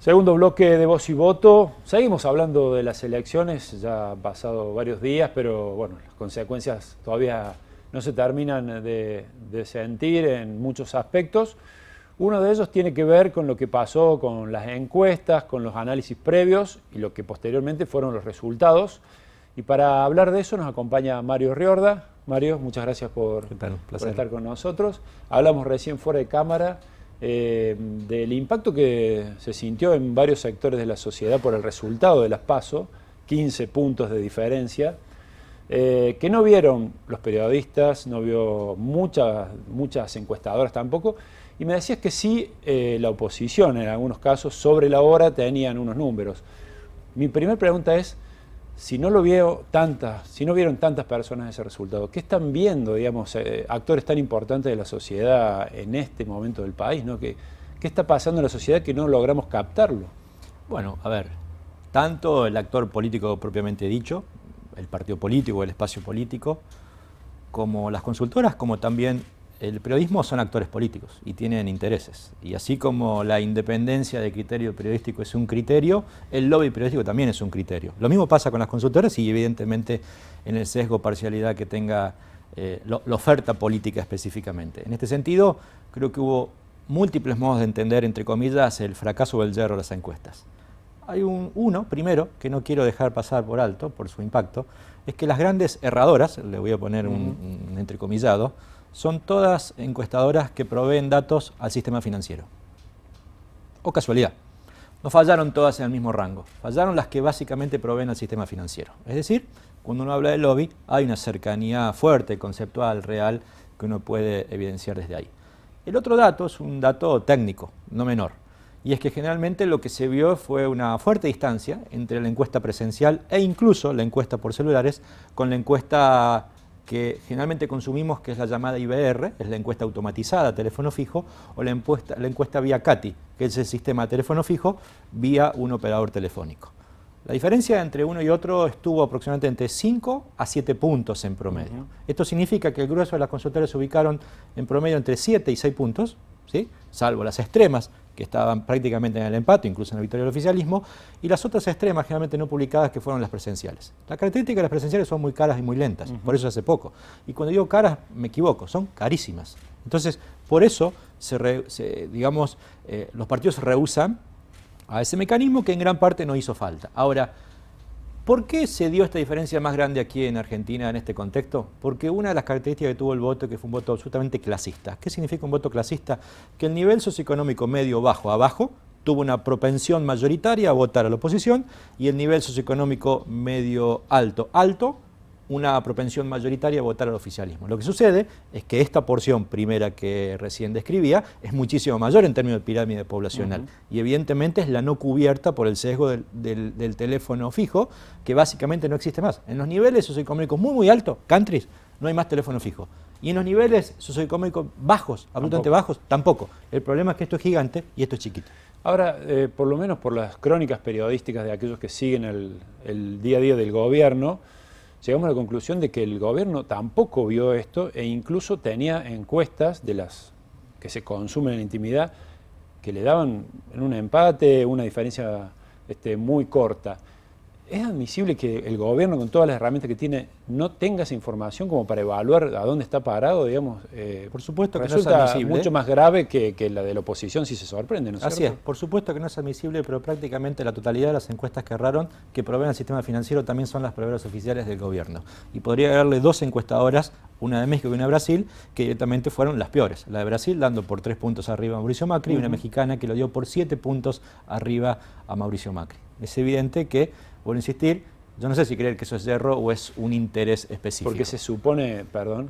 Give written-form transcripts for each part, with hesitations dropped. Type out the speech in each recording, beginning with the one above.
Segundo bloque de Voz y Voto. Seguimos hablando de las elecciones, ya han pasado varios días, pero bueno, las consecuencias todavía no se terminan de sentir en muchos aspectos. Uno de ellos tiene que ver con lo que pasó con las encuestas, con los análisis previos y lo que posteriormente fueron los resultados. Y para hablar de eso nos acompaña Mario Riorda. Mario, muchas gracias por estar con nosotros. Hablamos recién fuera de cámara del impacto que se sintió en varios sectores de la sociedad por el resultado de las PASO, 15 puntos de diferencia, que no vieron los periodistas, no vio muchas encuestadoras tampoco, y me decías que sí, la oposición en algunos casos sobre la hora tenían unos números. Mi primera pregunta es, si no vieron tantas personas ese resultado, ¿qué están viendo, digamos, actores tan importantes de la sociedad en este momento del país, ¿no? ¿Qué está pasando en la sociedad que no logramos captarlo? Bueno, a ver, tanto el actor político propiamente dicho, el partido político, el espacio político, como las consultoras, como también el periodismo son actores políticos y tienen intereses. Y así como la independencia de criterio periodístico es un criterio, el lobby periodístico también es un criterio. Lo mismo pasa con las consultoras y evidentemente en el sesgo parcialidad que tenga la oferta política específicamente. En este sentido, creo que hubo múltiples modos de entender, entre comillas, el fracaso o el yerro de las encuestas. Hay uno, primero, que no quiero dejar pasar por alto, por su impacto, es que las grandes erradoras, le voy a poner un entrecomillado, son todas encuestadoras que proveen datos al sistema financiero. O casualidad. No fallaron todas en el mismo rango. Fallaron las que básicamente proveen al sistema financiero. Es decir, cuando uno habla de lobby, hay una cercanía fuerte, conceptual, real, que uno puede evidenciar desde ahí. El otro dato es un dato técnico, no menor. Y es que generalmente lo que se vio fue una fuerte distancia entre la encuesta presencial e incluso la encuesta por celulares con la encuesta que generalmente consumimos, que es la llamada IBR, es la encuesta automatizada, teléfono fijo, o la encuesta vía CATI, que es el sistema de teléfono fijo vía un operador telefónico. La diferencia entre uno y otro estuvo aproximadamente entre 5 a 7 puntos en promedio. Esto significa que el grueso de las consultoras se ubicaron en promedio entre 7 y 6 puntos, ¿sí? Salvo las extremas, que estaban prácticamente en el empate, incluso en la victoria del oficialismo, y las otras extremas generalmente no publicadas, que fueron las presenciales. La característica de las presenciales son muy caras y muy lentas, por eso hace poco. Y cuando digo caras, me equivoco, son carísimas. Entonces, por eso, los partidos se rehúsan a ese mecanismo que en gran parte no hizo falta. Ahora, ¿por qué se dio esta diferencia más grande aquí en Argentina en este contexto? Porque una de las características que tuvo el voto, que fue un voto absolutamente clasista. ¿Qué significa un voto clasista? Que el nivel socioeconómico medio bajo abajo tuvo una propensión mayoritaria a votar a la oposición y el nivel socioeconómico medio alto una propensión mayoritaria a votar al oficialismo. Lo que sucede es que esta porción primera que recién describía es muchísimo mayor en términos de pirámide poblacional y evidentemente es la no cubierta por el sesgo del teléfono fijo, que básicamente no existe más. En los niveles socioeconómicos muy altos, countries, no hay más teléfono fijo. Y en los niveles socioeconómicos bajos, absolutamente bajos, tampoco. El problema es que esto es gigante y esto es chiquito. Ahora, por lo menos por las crónicas periodísticas de aquellos que siguen el día a día del gobierno, llegamos a la conclusión de que el gobierno tampoco vio esto e incluso tenía encuestas de las que se consumen en la intimidad que le daban en un empate, una diferencia muy corta. ¿Es admisible que el gobierno, con todas las herramientas que tiene, no tenga esa información como para evaluar a dónde está parado, digamos? Por supuesto que resulta no es admisible. Mucho más grave que la de la oposición, si se sorprende, ¿no es cierto? Así es, por supuesto que no es admisible, pero prácticamente la totalidad de las encuestas que erraron, que proveen al sistema financiero, también son las proveedoras oficiales del gobierno. Y podría darle dos encuestadoras, una de México y una de Brasil, que directamente fueron las peores. La de Brasil dando por 3 puntos arriba a Mauricio Macri y una mexicana que lo dio por 7 puntos arriba a Mauricio Macri. Es evidente que, vuelvo a insistir, yo no sé si creer que eso es yerro o es un interés específico. Porque se supone,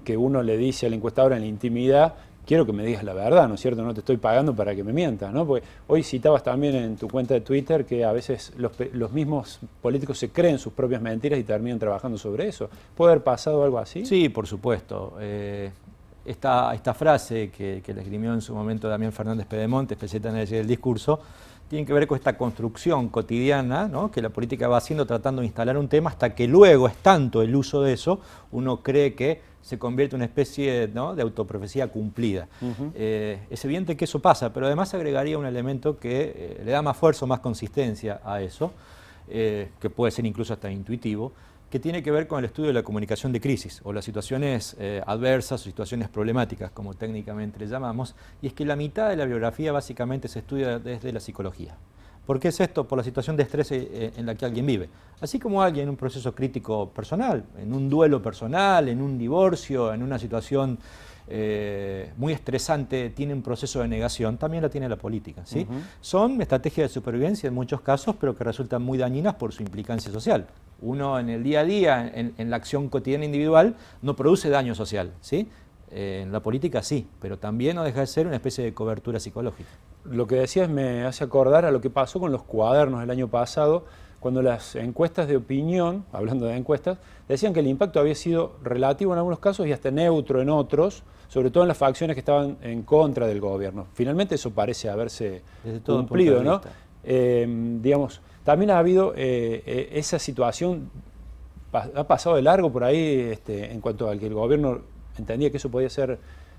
que uno le dice a la encuestadora en la intimidad, quiero que me digas la verdad, ¿no es cierto? No te estoy pagando para que me mientas, ¿no? Porque hoy citabas también en tu cuenta de Twitter que a veces los mismos políticos se creen sus propias mentiras y terminan trabajando sobre eso. ¿Puede haber pasado algo así? Sí, por supuesto. Esta frase que le esgrimió en su momento Damián Fernández Pedemonte, especialmente en el discurso, tiene que ver con esta construcción cotidiana, ¿no?, que la política va haciendo tratando de instalar un tema hasta que luego es tanto el uso de eso, uno cree que se convierte en una especie, ¿no?, de autoprofecía cumplida. Es evidente que eso pasa, pero además agregaría un elemento que le da más fuerza o más consistencia a eso, que puede ser incluso hasta intuitivo, que tiene que ver con el estudio de la comunicación de crisis, o las situaciones adversas o situaciones problemáticas, como técnicamente le llamamos, y es que la mitad de la biografía básicamente se estudia desde la psicología. ¿Por qué es esto? Por la situación de estrés en la que alguien vive. Así como alguien en un proceso crítico personal, en un duelo personal, en un divorcio, en una situación muy estresante, tiene un proceso de negación, también la tiene la política, ¿sí? Son estrategias de supervivencia en muchos casos, pero que resultan muy dañinas por su implicancia social. Uno en el día a día, en la acción cotidiana individual, no produce daño social, ¿sí? En la política sí, pero también no deja de ser una especie de cobertura psicológica. Lo que decías me hace acordar a lo que pasó con los cuadernos el año pasado, cuando las encuestas de opinión, hablando de encuestas, decían que el impacto había sido relativo en algunos casos y hasta neutro en otros, sobre todo en las facciones que estaban en contra del gobierno. Finalmente eso parece haberse cumplido, ¿no? Digamos, también ha habido esa situación, ha pasado de largo por ahí en cuanto a que el gobierno entendía que eso podía ser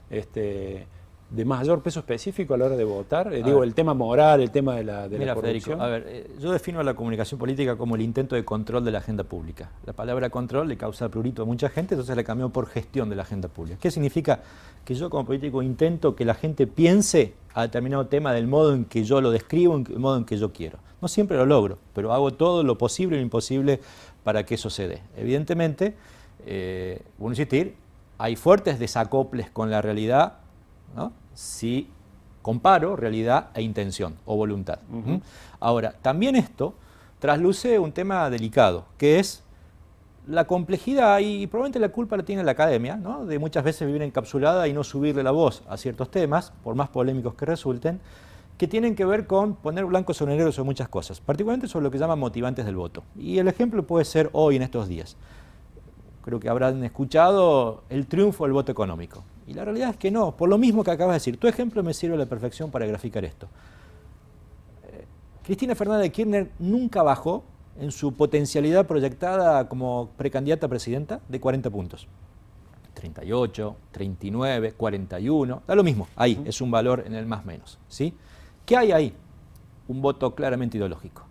de mayor peso específico a la hora de votar. Digo, el tema moral, el tema de la corrupción. Federico, a ver, yo defino la comunicación política como el intento de control de la agenda pública. La palabra control le causa prurito a mucha gente, entonces la cambió por gestión de la agenda pública. ¿Qué significa? Que yo como político intento que la gente piense a determinado tema del modo en que yo lo describo, del modo en que yo quiero. No siempre lo logro, pero hago todo lo posible y lo imposible para que eso se dé. Evidentemente, bueno, insistir, hay fuertes desacoples con la realidad, ¿no?, si comparo realidad e intención o voluntad. Ahora, también esto trasluce un tema delicado, que es la complejidad, y probablemente la culpa la tiene la academia, ¿no?, de muchas veces vivir encapsulada y no subirle la voz a ciertos temas, por más polémicos que resulten, que tienen que ver con poner blanco sobre negro sobre muchas cosas, particularmente sobre lo que llaman motivantes del voto. Y el ejemplo puede ser hoy en estos días. Creo que habrán escuchado el triunfo del voto económico. Y la realidad es que no, por lo mismo que acabas de decir. Tu ejemplo me sirve a la perfección para graficar esto. Cristina Fernández de Kirchner nunca bajó en su potencialidad proyectada como precandidata a presidenta de 40 puntos. 38, 39, 41, da lo mismo, ahí es un valor en el más menos, ¿sí? ¿Qué hay ahí? Un voto claramente ideológico.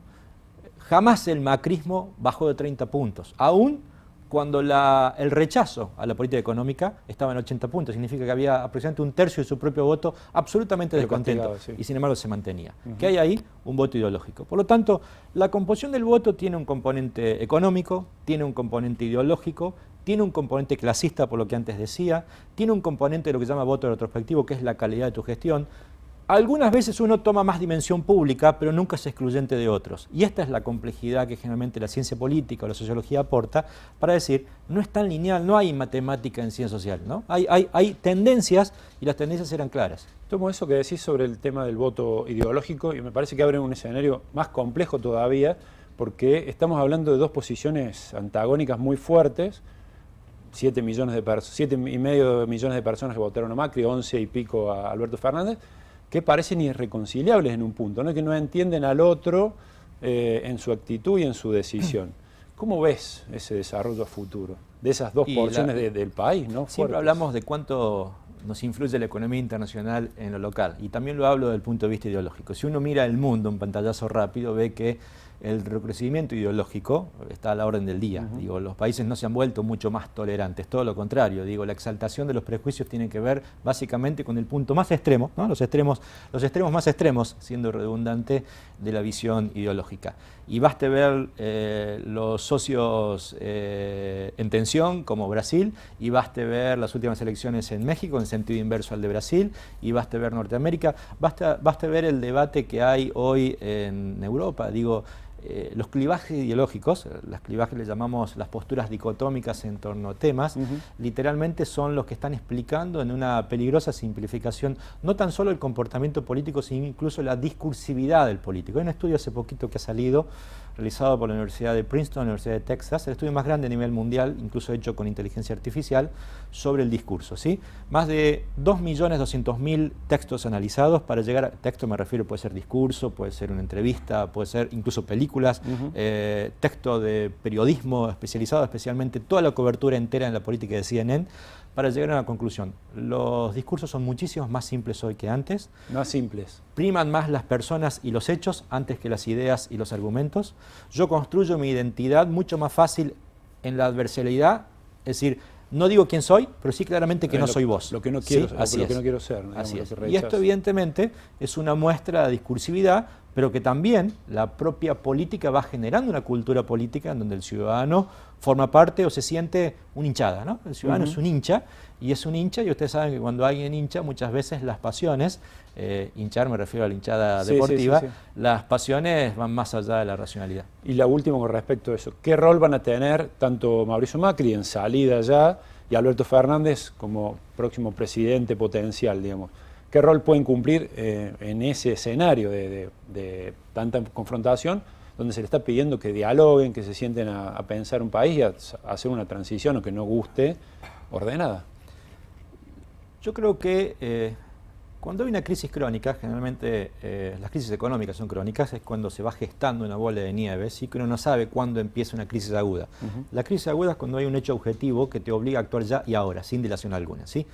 Jamás el macrismo bajó de 30 puntos, aún cuando el rechazo a la política económica estaba en 80 puntos, significa que había aproximadamente un tercio de su propio voto absolutamente descontento, sí, y sin embargo se mantenía. ¿Qué hay ahí? Un voto ideológico. Por lo tanto, la composición del voto tiene un componente económico, tiene un componente ideológico, tiene un componente clasista, por lo que antes decía, tiene un componente de lo que se llama voto retrospectivo, que es la calidad de tu gestión. Algunas veces uno toma más dimensión pública, pero nunca es excluyente de otros. Y esta es la complejidad que generalmente la ciencia política o la sociología aporta para decir, no es tan lineal, no hay matemática en ciencia social, ¿no? Hay tendencias y las tendencias eran claras. Tomo eso que decís sobre el tema del voto ideológico y me parece que abre un escenario más complejo todavía, porque estamos hablando de dos posiciones antagónicas muy fuertes, 7,5 millones de personas que votaron a Macri, 11 y pico a Alberto Fernández, que parecen irreconciliables en un punto, ¿no?, que no entienden al otro en su actitud y en su decisión. ¿Cómo ves ese desarrollo a futuro de esas dos porciones del país, ¿no? Siempre hablamos de cuánto nos influye la economía internacional en lo local, y también lo hablo desde el punto de vista ideológico. Si uno mira el mundo en pantallazo rápido, ve que el recrudecimiento ideológico está a la orden del día. Digo, los países no se han vuelto mucho más tolerantes, todo lo contrario. Digo, la exaltación de los prejuicios tiene que ver básicamente con el punto más extremo, ¿no?, los extremos más extremos, siendo redundante, de la visión ideológica. Y baste ver los socios en tensión, como Brasil, y baste ver las últimas elecciones en México, en sentido inverso al de Brasil, y baste ver Norteamérica, baste ver el debate que hay hoy en Europa. Digo, los clivajes ideológicos, las clivajes le llamamos las posturas dicotómicas en torno a temas, literalmente son los que están explicando en una peligrosa simplificación no tan solo el comportamiento político, sino incluso la discursividad del político. Hay un estudio hace poquito que ha salido, realizado por la Universidad de Princeton, la Universidad de Texas, el estudio más grande a nivel mundial, incluso hecho con inteligencia artificial, sobre el discurso, ¿sí? Más de 2.200.000 textos analizados para llegar a... Texto me refiero, puede ser discurso, puede ser una entrevista, puede ser incluso película, películas, texto de periodismo especializado, especialmente toda la cobertura entera en la política de CNN, para llegar a una conclusión. Los discursos son muchísimo más simples hoy que antes. Más simples. Priman más las personas y los hechos antes que las ideas y los argumentos. Yo construyo mi identidad mucho más fácil en la adversariedad, es decir, no digo quién soy, pero sí claramente que no soy vos. Lo que no quiero, ¿sí? lo que no quiero ser. Digamos, Así es. Lo que Y esto evidentemente es una muestra de discursividad, pero que también la propia política va generando una cultura política en donde el ciudadano forma parte o se siente una hinchada, ¿no? El ciudadano es un hincha, y ustedes saben que cuando alguien hincha, muchas veces las pasiones, hinchar me refiero a la hinchada deportiva, las pasiones van más allá de la racionalidad. Y la última con respecto a eso, ¿qué rol van a tener tanto Mauricio Macri en salida ya y Alberto Fernández como próximo presidente potencial, digamos? ¿Qué rol pueden cumplir en ese escenario de tanta confrontación, donde se le está pidiendo que dialoguen, que se sienten a pensar un país y a hacer una transición, o que no guste, ordenada? Yo creo que cuando hay una crisis crónica, generalmente las crisis económicas son crónicas, es cuando se va gestando una bola de nieve, sí, que uno no sabe cuándo empieza una crisis aguda. La crisis aguda es cuando hay un hecho objetivo que te obliga a actuar ya y ahora, sin dilación alguna, ¿sí?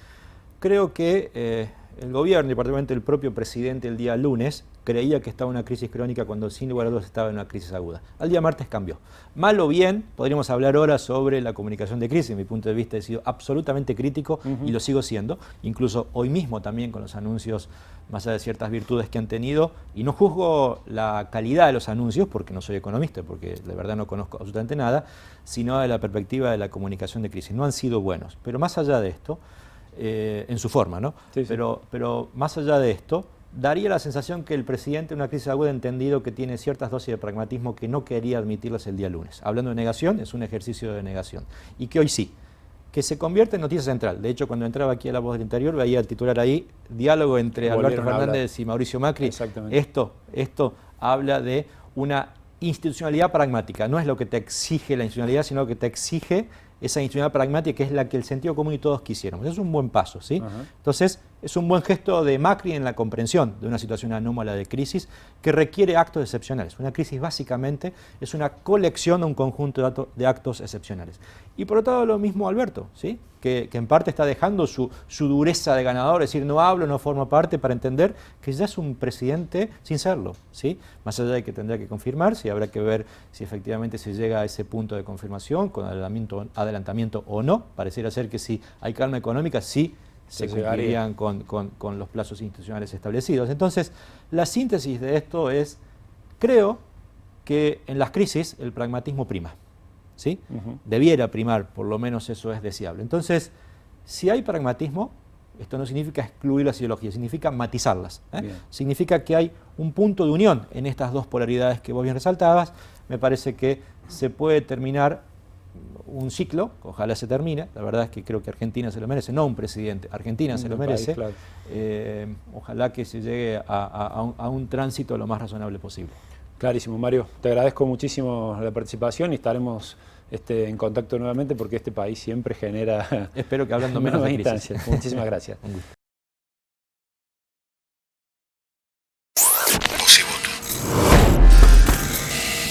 Creo que el gobierno y particularmente el propio presidente el día lunes creía que estaba en una crisis crónica cuando sin lugar a dudas estaba en una crisis aguda. Al día martes cambió. Mal o bien, podríamos hablar ahora sobre la comunicación de crisis. Mi punto de vista he sido absolutamente crítico y lo sigo siendo. Incluso hoy mismo también con los anuncios, más allá de ciertas virtudes que han tenido, y no juzgo la calidad de los anuncios porque no soy economista, porque de verdad no conozco absolutamente nada, sino de la perspectiva de la comunicación de crisis. No han sido buenos. Pero más allá de esto, en su forma, ¿no? Sí, sí. Pero más allá de esto, daría la sensación que el presidente en una crisis aguda ha entendido que tiene ciertas dosis de pragmatismo que no quería admitirlas el día lunes. Hablando de negación, es un ejercicio de negación. Y que hoy sí, que se convierte en noticia central. De hecho, cuando entraba aquí a La Voz del Interior, veía el titular ahí, diálogo entre Alberto Fernández y Mauricio Macri. Exactamente. Esto habla de una institucionalidad pragmática. No es lo que te exige la institucionalidad, sino lo que te exige esa institucionalidad pragmática, que es la que el sentido común y todos quisiéramos. Es un buen paso, ¿sí? Entonces, es un buen gesto de Macri en la comprensión de una situación anómala de crisis que requiere actos excepcionales. Una crisis básicamente es una colección de un conjunto de actos excepcionales. Y por otro lado lo mismo Alberto, ¿sí? Que en parte está dejando su dureza de ganador, es decir, no hablo, no formo parte, para entender que ya es un presidente sin serlo, ¿sí? Más allá de que tendrá que confirmarse y habrá que ver si efectivamente se llega a ese punto de confirmación con adelantamiento o no. Pareciera ser que si hay calma económica, sí se cumplirían con los plazos institucionales establecidos. Entonces, la síntesis de esto es, creo que en las crisis el pragmatismo prima, ¿sí? Debiera primar, por lo menos eso es deseable. Entonces, si hay pragmatismo, esto no significa excluir las ideologías, significa matizarlas, significa que hay un punto de unión en estas dos polaridades que vos bien resaltabas. Me parece que se puede terminar un ciclo, ojalá se termine, la verdad es que creo que Argentina se lo merece, no un presidente, Argentina se lo merece, país, claro. Ojalá que se llegue a un tránsito lo más razonable posible. Clarísimo, Mario, te agradezco muchísimo la participación y estaremos en contacto nuevamente porque este país siempre genera... Espero que hablando menos de crisis. Muchísimas gracias. Un gusto.